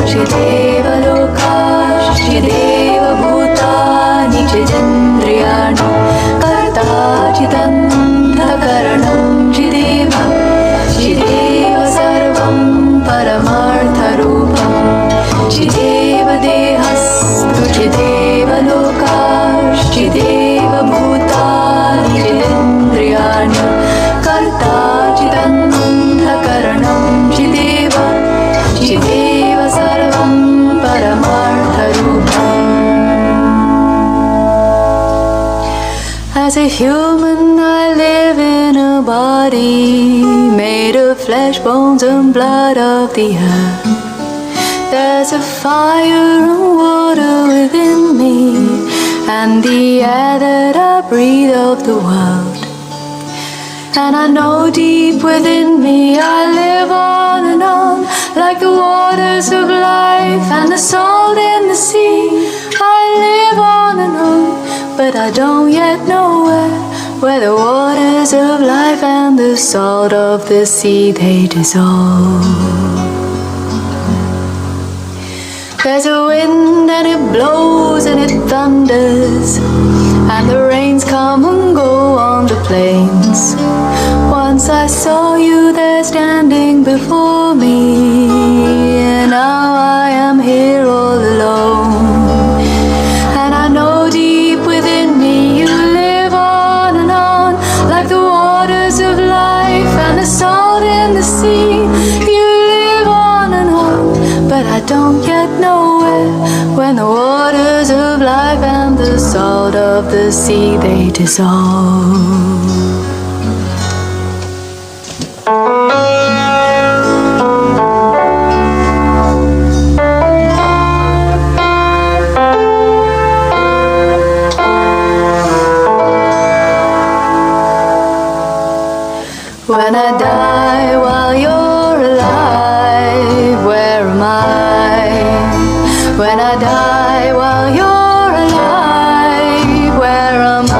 Chideva lokash, Chideva bhutani, Chidendriyani, Karta chidanta karanam, Chideva, Chideva sarvam paramartha rupam, Chideva dehastu, Chideva lokash, Chideva bhutani, Chidendriyani, Karta chidanta karanam, Chideva, Chideva sarvam paramartha rupam. As a human I live in a body made of flesh, bones and blood of the earth. There's a fire and water within me, and the air that I breathe of the world. And I know deep within me I live on and on, like the waters of life and the salt in the sea. I live on and on, but I don't yet know where the waters of life and the salt of the sea they dissolve. There's a wind and it blows and it thunders, and the rains come and go on the plains. Once I saw you there standing before me, and now I am here all alone. And I know deep within me you live on and on, like the waters of life and the salt in the sea. You live on and on, but I don't yet know when the waters of life and the salt of the sea they dissolve. When I die while you're alive, where am I? When I die while you're alive, where am I?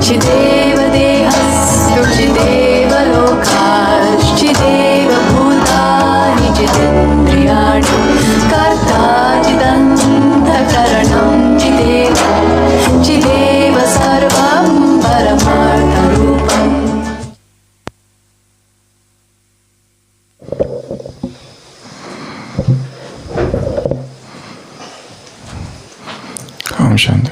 Chideva dehastu, Chideva lokash, Chideva bhutani, Chidendriyani, Karta chidanta karanam, Chideva, Chideva sarvam paramartha rupam. Om Shanti.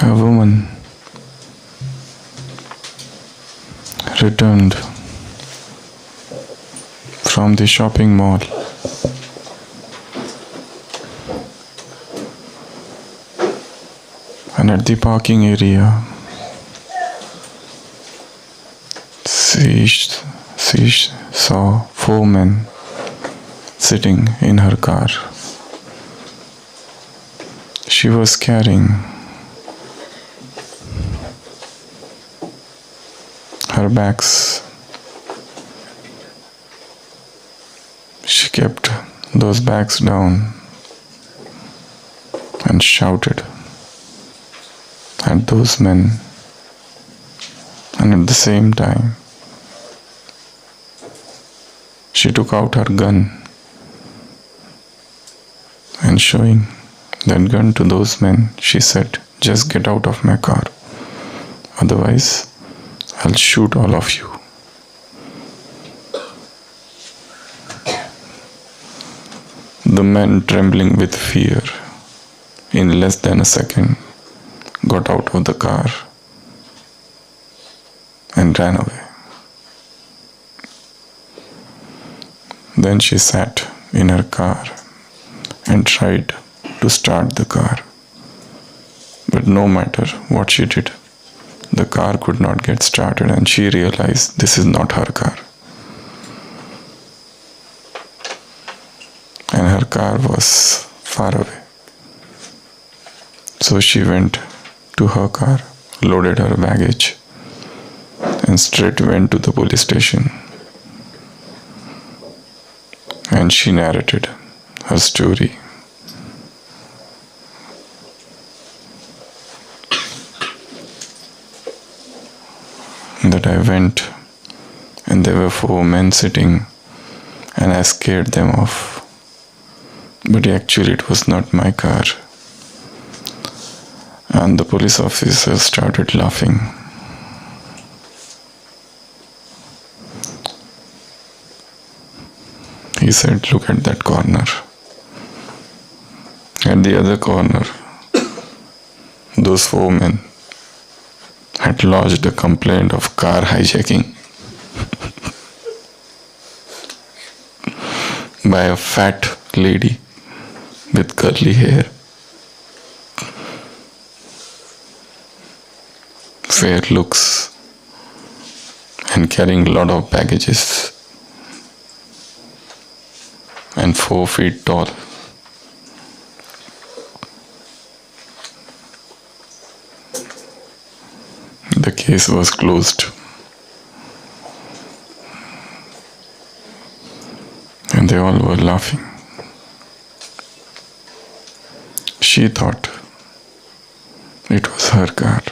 A woman returned from the shopping mall and at the parking area she saw 4 men sitting in her car. She was carrying her bags. She kept those bags down and shouted at those men, and at the same time she took out her gun and showing that gun to those men, she said, "Just get out of my car, otherwise I'll shoot all of you." The men, trembling with fear, in less than a second got out of the car and ran away. Then she sat in her car and tried to start the car. But no matter what she did, the car could not get started, and she realized this is not her car. And her car was far away. So she went to her car, loaded her baggage, and straight went to the police station. And she narrated her story that I went and there were 4 men sitting and I scared them off. But actually it was not my car. And the police officer started laughing. He said, "Look at that corner." At the other corner, those 4 men had lodged a complaint of car hijacking by a fat lady with curly hair, fair looks, and carrying a lot of baggages, and 4 feet tall. The case was closed. And they all were laughing. She thought it was her car.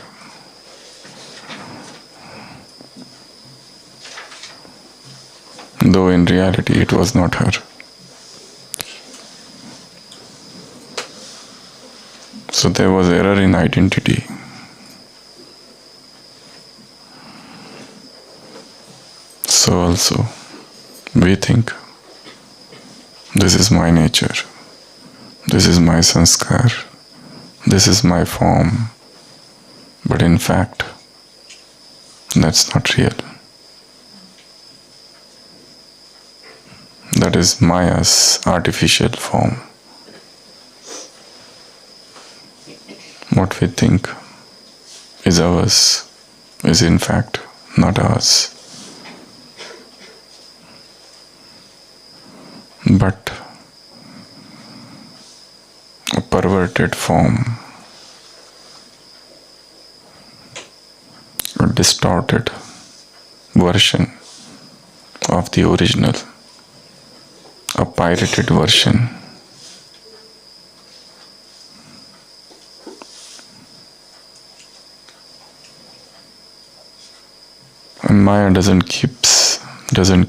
Though in reality it was not her. So there was error in identity. So also we think, this is my nature, this is my sanskar, this is my form, but in fact that's not real. That is Maya's artificial form. What we think is ours is in fact not ours, but a perverted form, a distorted version of the original, a pirated version. And Maya doesn't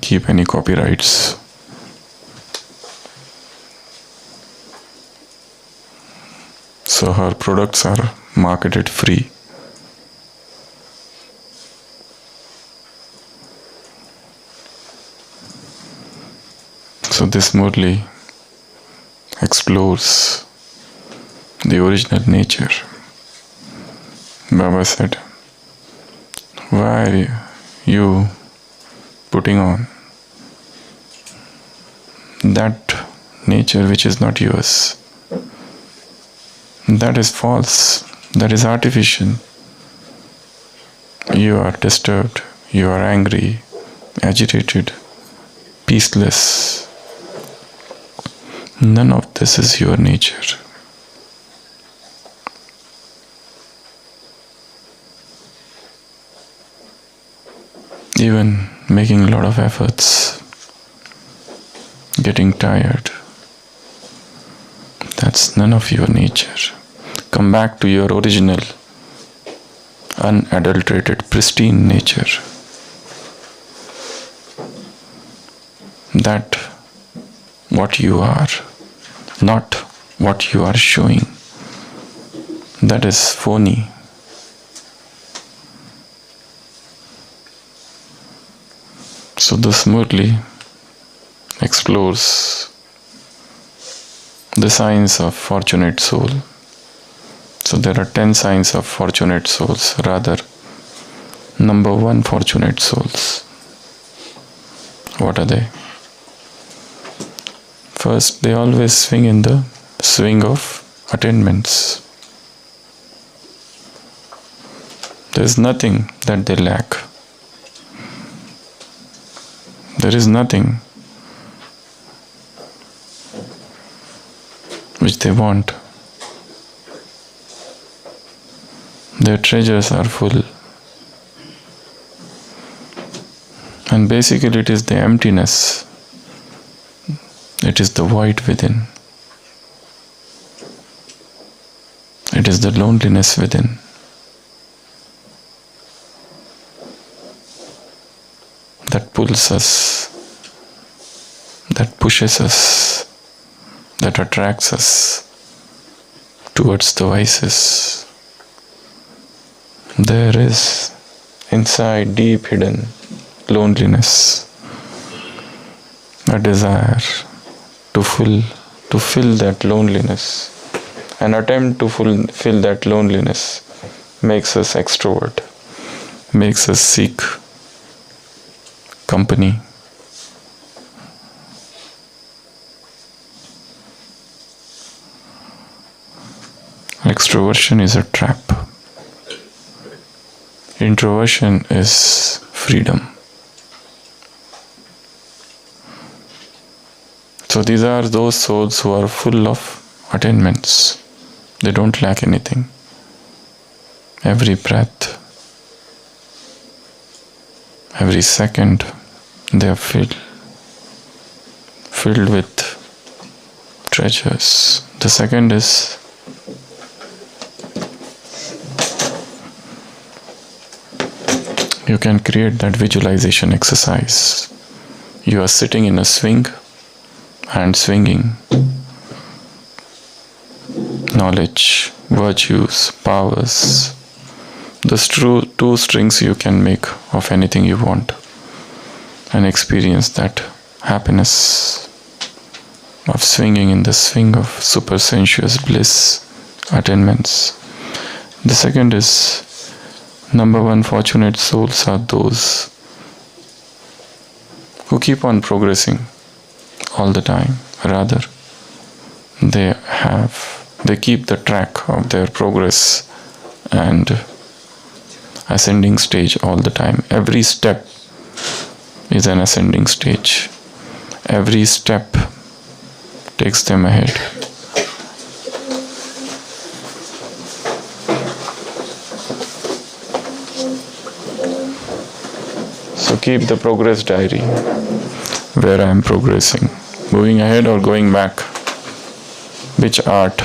keep any copyrights. So her products are marketed free. So this Murli explores the original nature. Baba said, "Why are you putting on that nature which is not yours? That is false, that is artificial. You are disturbed, you are angry, agitated, peaceless. None of this is your nature." Even making a lot of efforts, getting tired, that's none of your nature. Come back to your original, unadulterated, pristine nature. That what you are, not what you are showing, that is phony. So this Murli explores the signs of fortunate soul. So there are 10 signs of fortunate souls, rather number 1 fortunate souls. What are they? First, they always swing in the swing of attainments. There is nothing that they lack. There is nothing which they want. Their treasures are full. And basically it is the emptiness, it is the void within. It is the loneliness within. that pulls us, that pushes us, that attracts us towards the vices. There is inside deep hidden loneliness, a desire to fill that loneliness. An attempt to fill that loneliness makes us extrovert, makes us seek company. Extroversion is a trap. Introversion is freedom. So these are those souls who are full of attainments. They don't lack anything. Every breath, every second, they are filled with treasures. The second is you can create that visualization exercise. You are sitting in a swing and swinging. Knowledge, virtues, powers, those two strings you can make of anything you want and experience that happiness of swinging in the swing of super sensuous bliss attainments. The second is, number one, fortunate souls are those who keep on progressing all the time. Rather, they keep the track of their progress and ascending stage all the time. Every step is an ascending stage. Every step takes them ahead. So keep the progress diary, where I am progressing, moving ahead or going back, which art.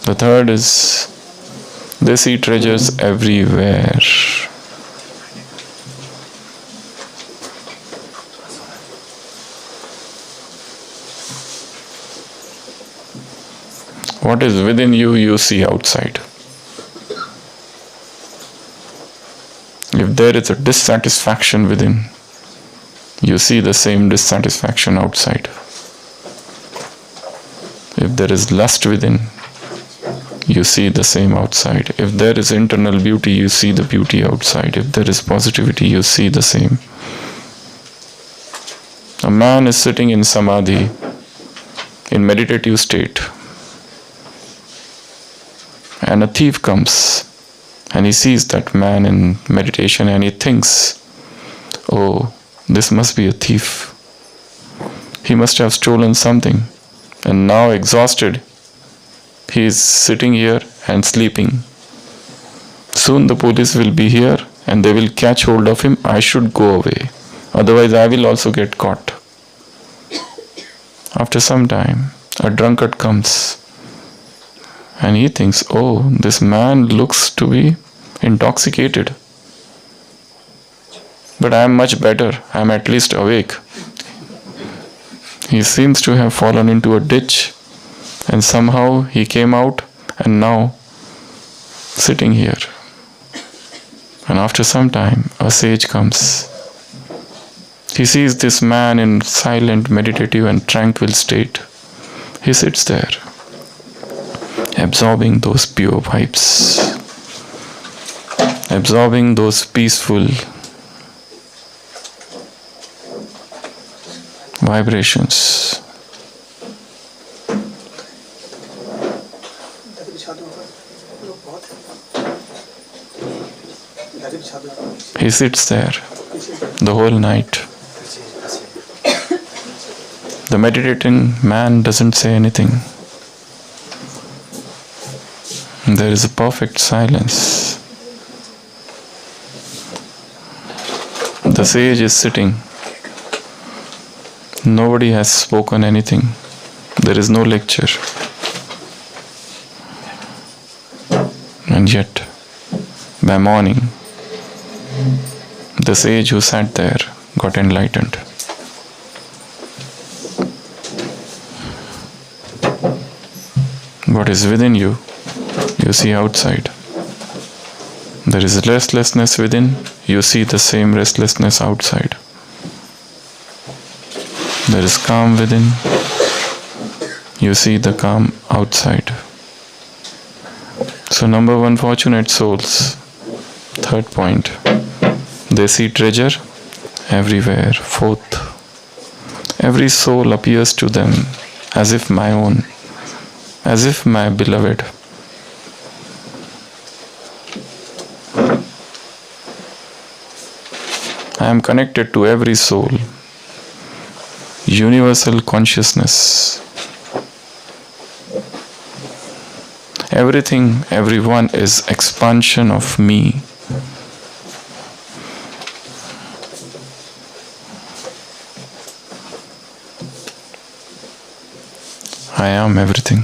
The third is, they see treasures everywhere. What is within you, you see outside. If there is a dissatisfaction within, you see the same dissatisfaction outside. If there is lust within, you see the same outside. If there is internal beauty, you see the beauty outside. If there is positivity, you see the same. A man is sitting in samadhi, in meditative state, and a thief comes and he sees that man in meditation and he thinks, oh, this must be a thief. He must have stolen something, and now exhausted, he is sitting here and sleeping. Soon the police will be here and they will catch hold of him. I should go away, otherwise I will also get caught. After some time, a drunkard comes and he thinks, oh, this man looks to be intoxicated, but I am much better. I am at least awake. He seems to have fallen into a ditch, and somehow he came out and now sitting here. And after some time, a sage comes. He sees this man in silent, meditative and tranquil state. He sits there, absorbing those pure vibes, absorbing those peaceful vibrations. He sits there the whole night. The meditating man doesn't say anything. There is a perfect silence. The sage is sitting. Nobody has spoken anything. There is no lecture. And yet, by morning, The sage who sat there got enlightened. What is within you, you see outside. There is restlessness within, you see the same restlessness outside. There is calm within, you see the calm outside. So number one, fortunate souls. Third point, they see treasure everywhere. Fourth, every soul appears to them as if my own, as if my beloved. I am connected to every soul. Universal consciousness. Everything, everyone is expansion of me. I am everything.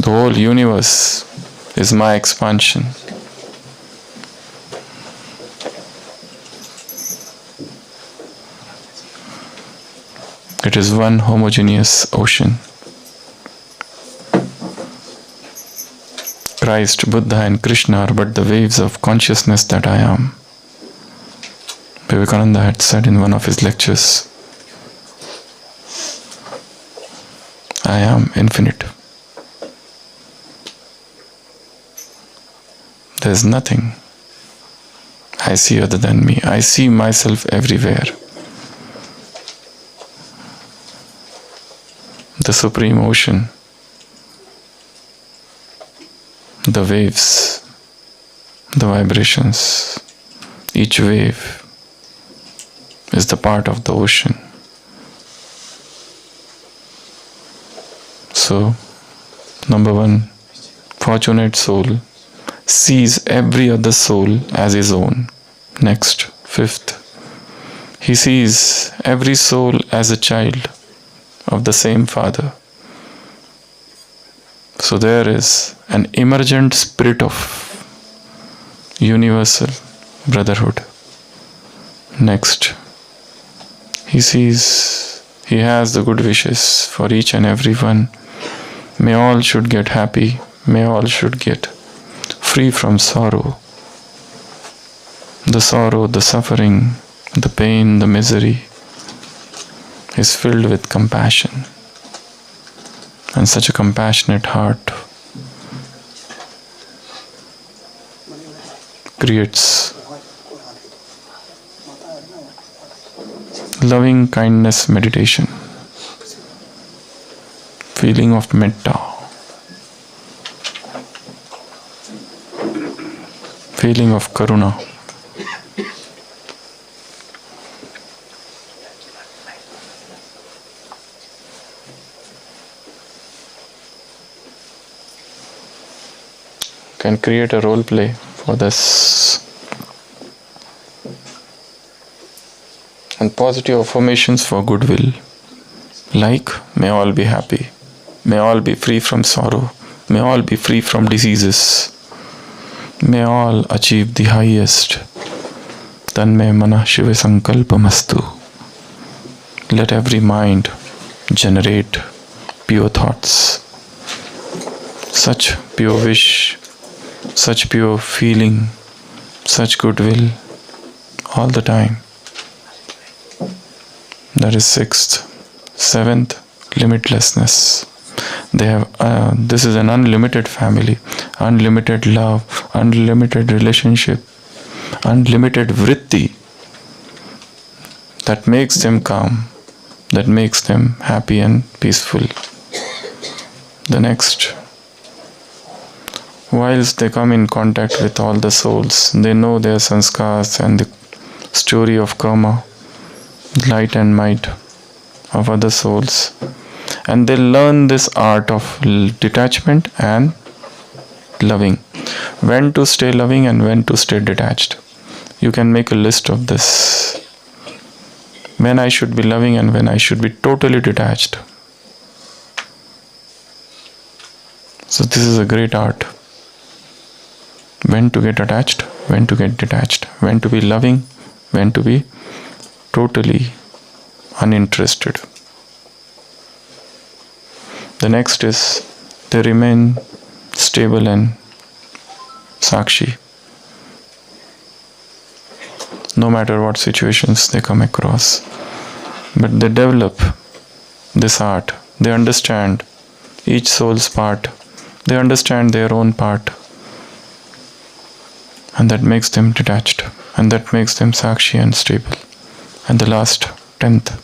The whole universe is my expansion. It is one homogeneous ocean. Christ, Buddha and Krishna are but the waves of consciousness that I am. Vivekananda had said in one of his lectures, I am infinite. There is nothing I see other than me. I see myself everywhere. The supreme ocean, the waves, the vibrations, each wave is the part of the ocean. So, number one, fortunate soul sees every other soul as his own. Next, fifth, he sees every soul as a child of the same Father. So there is an emergent spirit of universal brotherhood. Next, he sees, he has the good wishes for each and every one. May all should get happy, may all should get free from sorrow. The sorrow, the suffering, the pain, the misery is filled with compassion. And such a compassionate heart creates loving kindness meditation, feeling of metta, feeling of karuna. Can create a role play for this. And positive affirmations for goodwill, like may all be happy, may all be free from sorrow, may all be free from diseases, may all achieve the highest. Tanme mana Shiva sankalpamastu. Let every mind generate pure thoughts, such pure wish, such pure feeling, such goodwill all the time. That is sixth. Seventh, limitlessness. They have. This is an unlimited family, unlimited love, unlimited relationship, unlimited vritti that makes them calm, that makes them happy and peaceful. The next, whilst they come in contact with all the souls, they know their sanskars and the story of karma, light and might of other souls, and they learn this art of detachment and loving, when to stay loving and when to stay detached. You can make a list of this, when I should be loving and when I should be totally detached. So this is a great art. When to get attached, when to get detached, when to be loving, when to be totally uninterested. The next is they remain stable and sakshi, no matter what situations they come across. But they develop this art. They understand each soul's part. They understand their own part. And that makes them detached. And that makes them sakshi and stable. And the last, 10th.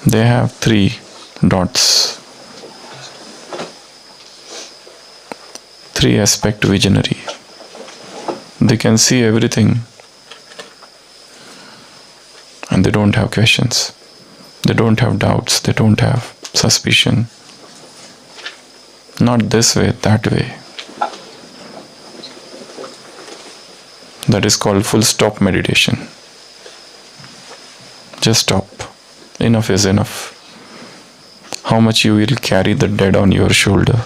They have 3 dots. 3 aspect visionary. They can see everything and they don't have questions. They don't have doubts. They don't have suspicion. Not this way, that way. That is called full stop meditation. Just stop. Enough is enough. How much you will carry the dead on your shoulder.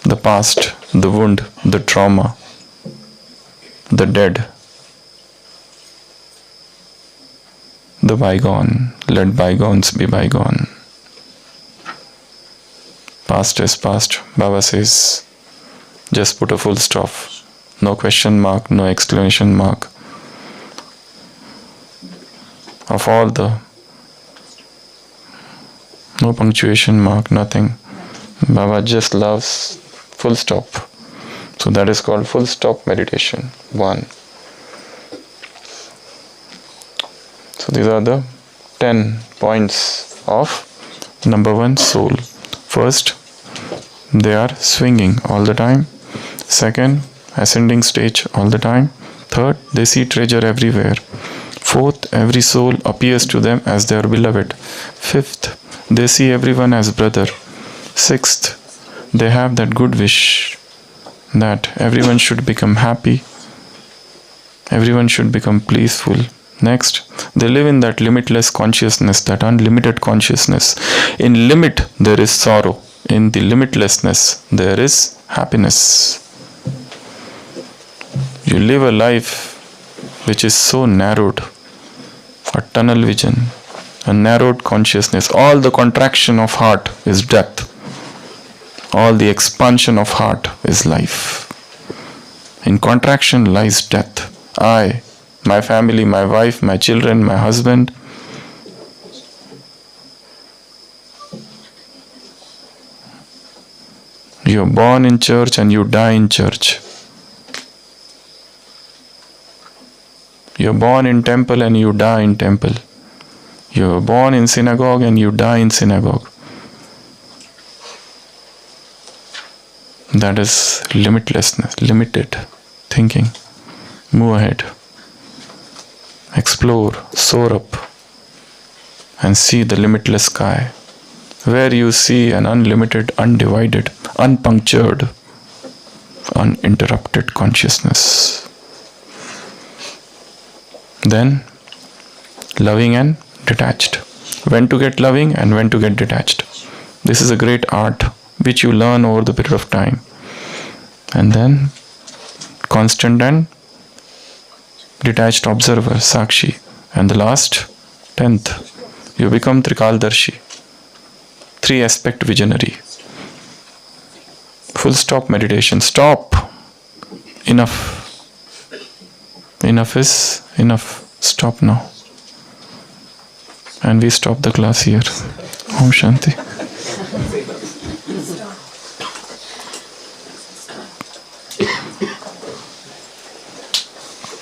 The past, the wound, the trauma, the dead, the bygone. Let bygones be bygone. Past is past. Baba says, just put a full stop. No question mark, no exclamation mark. Of all the, no punctuation mark, nothing. Baba just loves full stop. So that is called full stop meditation. 1. So these are the 10 points of number 1, soul. First, they are swinging all the time. Second, ascending stage all the time. Third, they see treasure everywhere. Fourth, every soul appears to them as their beloved. Fifth, they see everyone as brother. Sixth, they have that good wish that everyone should become happy. Everyone should become peaceful. Next, they live in that limitless consciousness, that unlimited consciousness. In limit, there is sorrow. In the limitlessness, there is happiness. You live a life which is so narrowed, a tunnel vision, a narrowed consciousness. All the contraction of heart is death. All the expansion of heart is life. In contraction lies death. I, my family, my wife, my children, my husband. You are born in church and you die in church. You are born in temple and you die in temple. You are born in synagogue and you die in synagogue. That is limitlessness, limited thinking. Move ahead. Explore, soar up, and see the limitless sky, where you see an unlimited, undivided, unpunctured, uninterrupted consciousness. Then, loving and detached. When to get loving and when to get detached. This is a great art which you learn over the period of time. And then, constant and detached observer, Sakshi. And the last, 10th, you become Trikaldarshi, 3 aspect visionary. Full stop meditation. Stop. Enough. Enough is enough. Stop now. And we stop the class here. Om Shanti. Stop.